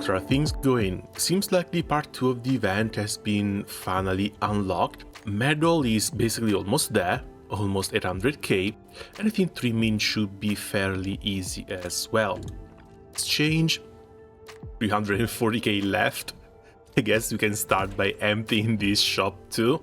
How are things going? Seems like the part 2 of the event has been finally unlocked. Medal is basically almost there, almost 800k, and I think 3 min should be fairly easy as well. Exchange, 340k left. I guess we can start by emptying this shop too.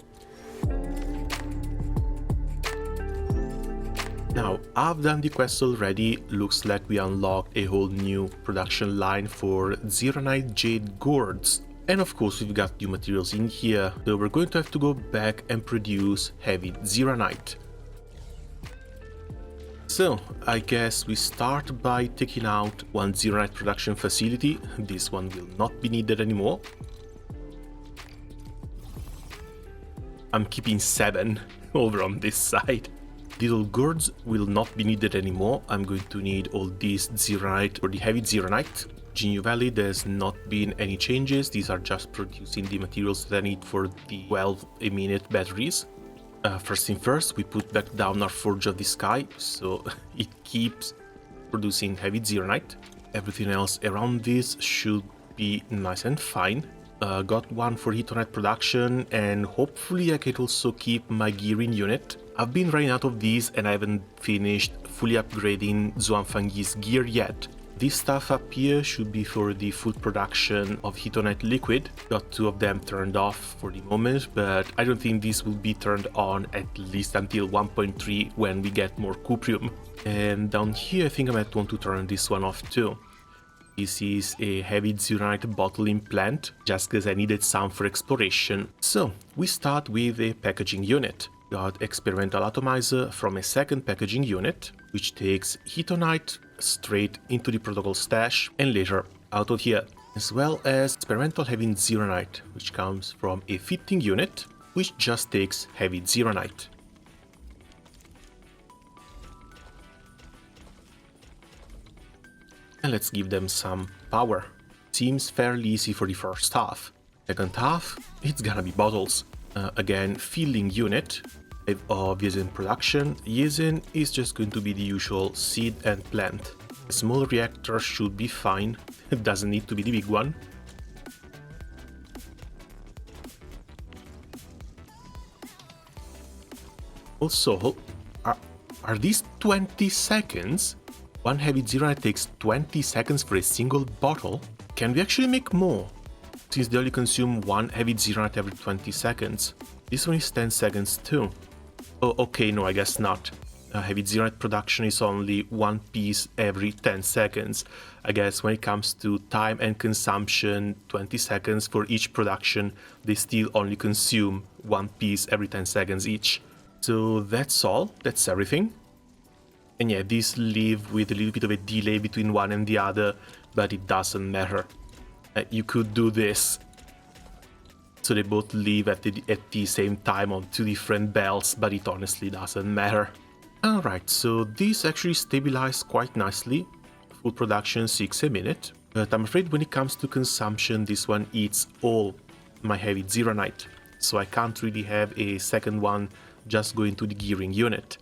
Now, I've done the quest already. Looks like we unlocked a whole new production line for Xiranite Jade Gourds. And of course, we've got new materials in here, so we're going to have to go back and produce Heavy Xiranite. So, I guess we start by taking out one Xiranite production facility. This one will not be needed anymore. I'm keeping 7 over on this side. Little gourds will not be needed anymore. I'm going to need all these Xiranite for the Heavy Xiranite. Ginyu Valley, there's not been any changes. These are just producing the materials that I need for the 12-minute batteries. First thing first, we put back down our Forge of the Sky, so it keeps producing Heavy Xiranite. Everything else around this should be nice and fine. Got one for Hetonite production, and hopefully I can also keep my gearing unit. I've been running out of these and I haven't finished fully upgrading Zhuangfangi's gear yet. This stuff up here should be for the full production of Hetonite liquid. Got 2 of them turned off for the moment, but I don't think this will be turned on at least until 1.3 when we get more cuprium. And down here I think I might want to turn this one off too. This is a Heavy Xiranite bottling plant, just because I needed some for exploration. So, we start with a packaging unit. Got experimental atomizer from a second packaging unit, which takes Hetonite straight into the protocol stash and later out of here. As well as experimental Heavy Xiranite, which comes from a fitting unit, which just takes Heavy Xiranite. And let's give them some power. Seems fairly easy for the first half. Second half, it's gonna be bottles. Again, filling unit of Yezin production. Yezin is just going to be the usual seed and plant. A small reactor should be fine. It doesn't need to be the big one. Also, are these 20 seconds? One Heavy Xiranite takes 20 seconds for a single bottle. Can we actually make more? Since they only consume one Heavy Xiranite every 20 seconds. This one is 10 seconds too. Oh, okay, no, I guess not. Heavy Xiranite production is only 1 piece every 10 seconds. I guess when it comes to time and consumption, 20 seconds for each production, they still only consume 1 piece every 10 seconds each. So that's all, that's everything. And yeah, these leave with a little bit of a delay between one and the other, but it doesn't matter. You could do this. So they both leave at the same time on 2 different bells, but it honestly doesn't matter. Alright, so this actually stabilized quite nicely. Full production 6 a minute. But I'm afraid when it comes to consumption, this one eats all my Heavy Xiranite. So I can't really have a second one just going to the gearing unit.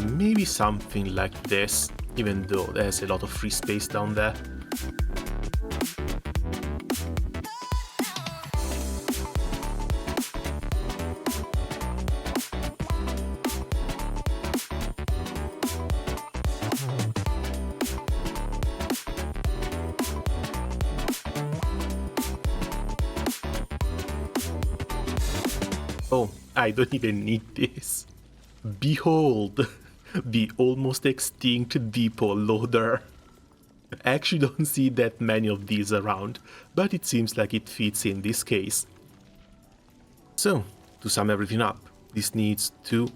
Maybe something like this, even though there's a lot of free space down there. Oh, I don't even need this. Behold, the almost extinct depot loader. I actually don't see that many of these around, but it seems like it fits in this case. So, to sum everything up, this needs 2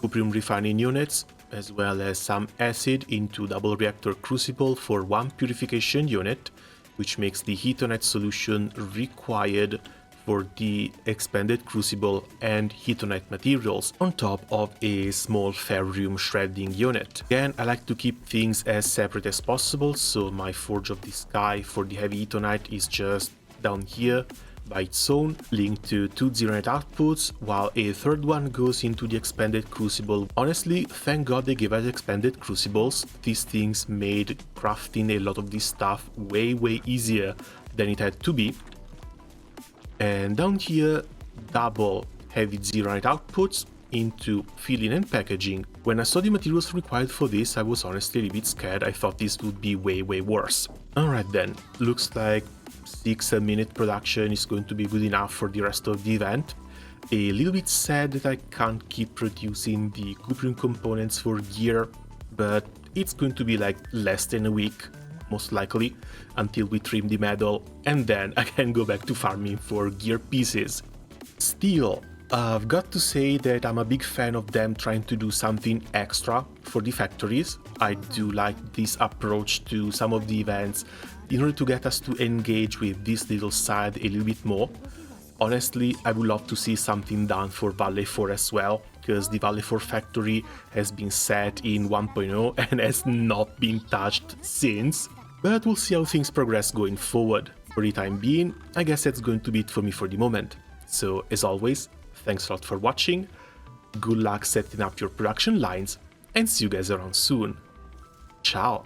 cuprium refining units, as well as some acid into double reactor crucible for 1 purification unit, which makes the Hetonite solution required for the expanded crucible and Hetonite materials, on top of a small ferrium shredding unit. Again, I like to keep things as separate as possible, so my Forge of the Sky for the Heavy Hetonite is just down here, by its own, linked to 2 Xiranite outputs, while a third one goes into the expanded crucible. Honestly, thank god they gave us expanded crucibles. These things made crafting a lot of this stuff way easier than it had to be. And down here, double Heavy Xiranite outputs into filling and packaging. When I saw the materials required for this, I was honestly a bit scared. I thought this would be way worse. Alright then, looks like 6-minute production is going to be good enough for the rest of the event. A little bit sad that I can't keep producing the Gourd components for gear, but it's going to be like less than a week, most likely, until we trim the medal, and then I can go back to farming for gear pieces. Still, I've got to say that I'm a big fan of them trying to do something extra for the factories. I do like this approach to some of the events in order to get us to engage with this little side a little bit more. Honestly, I would love to see something done for Valley 4 as well, because the Valley 4 factory has been set in 1.0 and has not been touched since. But we'll see how things progress going forward. For the time being, I guess that's going to be it for me for the moment. So, as always, thanks a lot for watching, good luck setting up your production lines, and see you guys around soon. Ciao!